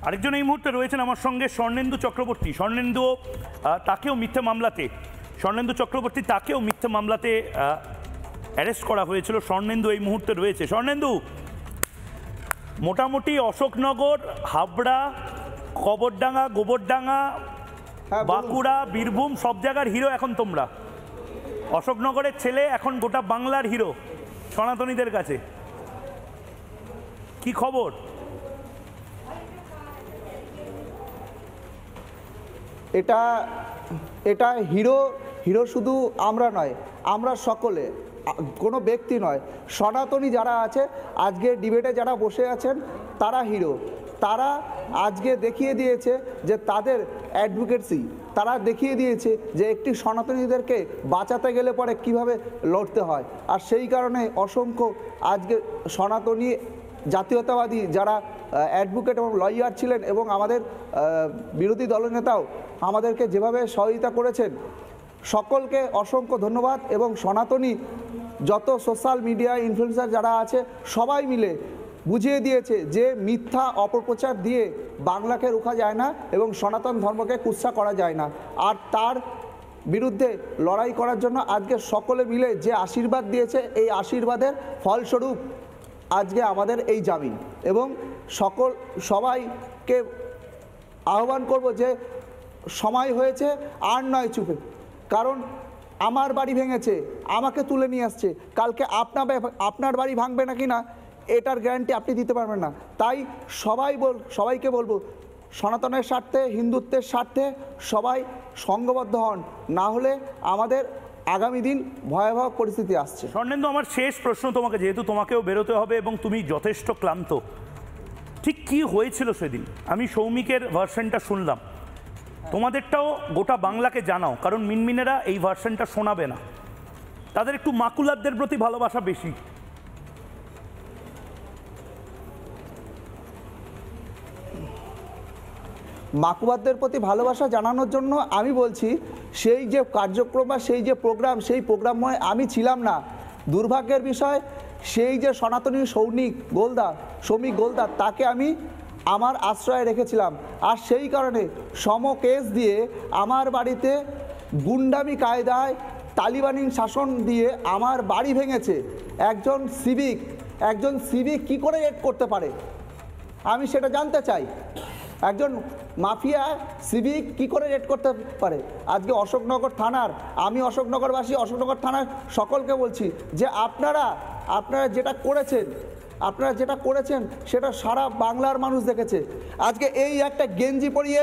আরেকজন এই মুহূর্তে রয়েছেন আমার সঙ্গে, স্বর্ণেন্দু চক্রবর্তী। স্বর্ণেন্দু তাকেও মিথ্যে মামলাতে অ্যারেস্ট করা হয়েছিল। স্বর্ণেন্দু এই মুহূর্তে রয়েছে। স্বর্ণেন্দু, মোটামুটি অশোকনগর, হাবড়া, কবরডাঙ্গা, গোবরডাঙ্গা, বাঁকুড়া, বীরভূম সব জায়গার হিরো এখন তোমরা। অশোকনগরের ছেলে এখন গোটা বাংলার হিরো সনাতনীদের কাছে। কি খবর? এটা হিরো শুধু আমরা নয়, আমরা সকলে, কোনো ব্যক্তি নয়, সনাতনী যারা আছে আজকে ডিবেটে যারা বসে আছেন তারা হিরো। তারা আজকে দেখিয়ে দিয়েছে যে তাদের অ্যাডভোকেসি, তারা দেখিয়ে দিয়েছে যে একটি সনাতনীদেরকে বাঁচাতে গেলে পরে কিভাবে লড়তে হয়। আর সেই কারণে অসংখ্য আজকে সনাতনী জাতীয়তাবাদী যারা অ্যাডভোকেট এবং লয়ার ছিলেন এবং আমাদের বিরোধী দলনেতাও আমাদেরকে যেভাবে সহযোগিতা করেছেন, সকলকে অসংখ্য ধন্যবাদ। এবং সনাতনী যত সোশ্যাল মিডিয়া ইনফ্লুয়েন্সার যারা আছে সবাই মিলে বুঝিয়ে দিয়েছে যে মিথ্যা অপপ্রচার দিয়ে বাংলাকে রোখা যায় না এবং সনাতন ধর্মকে কুৎসা করা যায় না। আর তার বিরুদ্ধে লড়াই করার জন্য আজকে সকলে মিলে যে আশীর্বাদ দিয়েছে, এই আশীর্বাদের ফলস্বরূপ আজকে আমাদের এই জামিন। এবং সবাইকে আহ্বান করব যে সময় হয়েছে আর নয় চুপে, কারণ আমার বাড়ি ভেঙেছে, আমাকে তুলে নিয়ে আসছে, কালকে আপনার বাড়ি ভাঙবে নাকি না এটার গ্যারান্টি আপনি দিতে পারবেন না। তাই সবাইকে বলবো সনাতনের স্বার্থে, হিন্দুত্বের স্বার্থে সবাই সংঘবদ্ধ হন, না হলে আমাদের আগামী দিন ভয়াবহ পরিস্থিতি আসছে। স্বর্ণেন্দু, আমার শেষ প্রশ্ন তোমাকে, যেহেতু তোমাকেও বেরোতে হবে এবং তুমি যথেষ্ট ক্লান্ত, ঠিক কি হয়েছিল সেদিন? আমি সৌমিকের ভার্সনটা শুনলাম, তোমাদেরটাও গোটা বাংলাকে জানাও, কারণ মিনমিনেরা এই ভার্সনটা শোনাবে না, তাদের একটু মাকুলারদের প্রতি ভালোবাসা বেশি। মাকুবাদদের প্রতি ভালোবাসা জানানোর জন্য আমি বলছি, সেই যে কার্যক্রম বা সেই যে প্রোগ্রাম, সেই প্রোগ্রামে আমি ছিলাম না। দুর্ভাগ্যের বিষয়, সেই যে সনাতনী শ্রমিক গোলদার তাকে আমি আমার আশ্রয়ে রেখেছিলাম। আর সেই কারণে কেস দিয়ে আমার বাড়িতে গুন্ডামি কায়দায় তালিবানি শাসন দিয়ে আমার বাড়ি ভেঙেছে। একজন সিভিক কি করে রেড করতে পারে আমি সেটা জানতে চাই। একজন মাফিয়া সিভিক কি করে রেড করতে পারে? আজকে অশোকনগর থানার, আমি অশোকনগরবাসী, অশোকনগর থানার সকলকে বলছি যে আপনারা যেটা করেছেন সেটা সারা বাংলার মানুষ দেখেছে। আজকে এই একটা গেঞ্জি পরিয়ে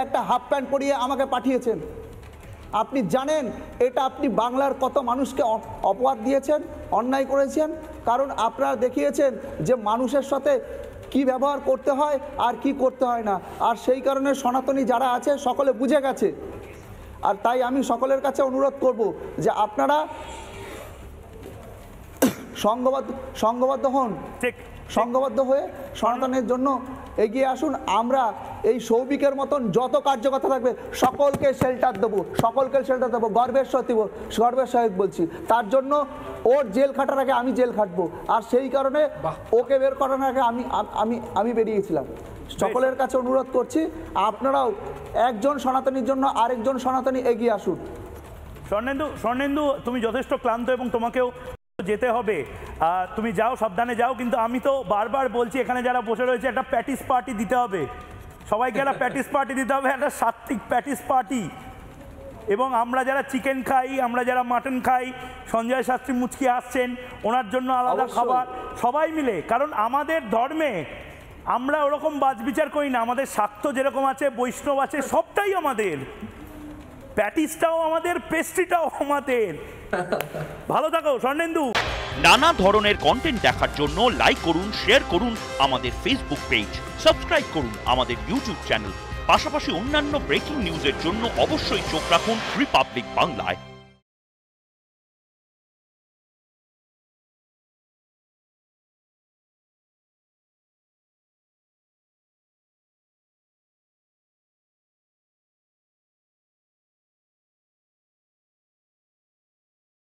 একটা হাফ প্যান্ট পরিয়ে আমাকে পাঠিয়েছেন। আপনি জানেন এটা আপনি বাংলার কত মানুষকে অপবাদ দিয়েছেন, অন্যায় করেছেন, কারণ আপনারা দেখিয়েছেন যে মানুষের সাথে কি ব্যবহার করতে হয় আর কি করতে হয় না। আর সেই কারণে সনাতনী যারা আছে সকলে বুঝে গেছে। আর তাই আমি সকলের কাছে অনুরোধ করব যে আপনারা সংঘবদ্ধ হয়ে সনাতনের জন্য এগিয়ে আসুন। আমরা এই সৌভিকের মতন যত কার্যকর্তা থাকবে সকলকে শেল্টার দেবো, গর্বের সহিত বলছি। তার জন্য ওর জেল খাটার আগে আমি জেল খাটবো, আর সেই কারণে ওকে বের করার আগে আমি বেরিয়েছিলাম। সকলের কাছে অনুরোধ করছি আপনারাও একজন সনাতনীর জন্য আরেকজন সনাতনী এগিয়ে আসুন। স্বর্ণেন্দু, তুমি যথেষ্ট ক্লান্ত এবং তোমাকেও যেতে হবে, তুমি যাও, সাবধানে যাও। কিন্তু আমি তো বারবার বলছি, এখানে যারা বসে রয়েছে একটা প্যাটিস পার্টি দিতে হবে, সবাইকে একটা প্যাটিস পার্টি দিতে হবে, একটা সাত্ত্বিক প্যাটিস পার্টি। এবং আমরা যারা চিকেন খাই, আমরা যারা মাটন খাই, সঞ্জয় শাস্ত্রী মুচকি আসছেন, ওনার জন্য আলাদা খাবার, সবাই মিলে। কারণ আমাদের ধর্মে আমরা ওরকম বাছবিচার করি না, আমাদের শাক্ত যেরকম আছে, বৈষ্ণব আছে, সবটাই আমাদের, প্যাটিসটাও আমাদের, পেস্ট্রিটাও আমাদের। ভালো থাকো স্বর্ণেন্দু। নানা ধরনের কন্টেন্ট দেখার জন্য লাইক করুন, শেয়ার করুন আমাদের ফেসবুক পেজ, সাবস্ক্রাইব করুন আমাদের ইউটিউব চ্যানেল। পাশাপাশি অন্যান্য ব্রেকিং নিউজের জন্য অবশ্যই চোখ রাখুন রিপাবলিক বাংলায়।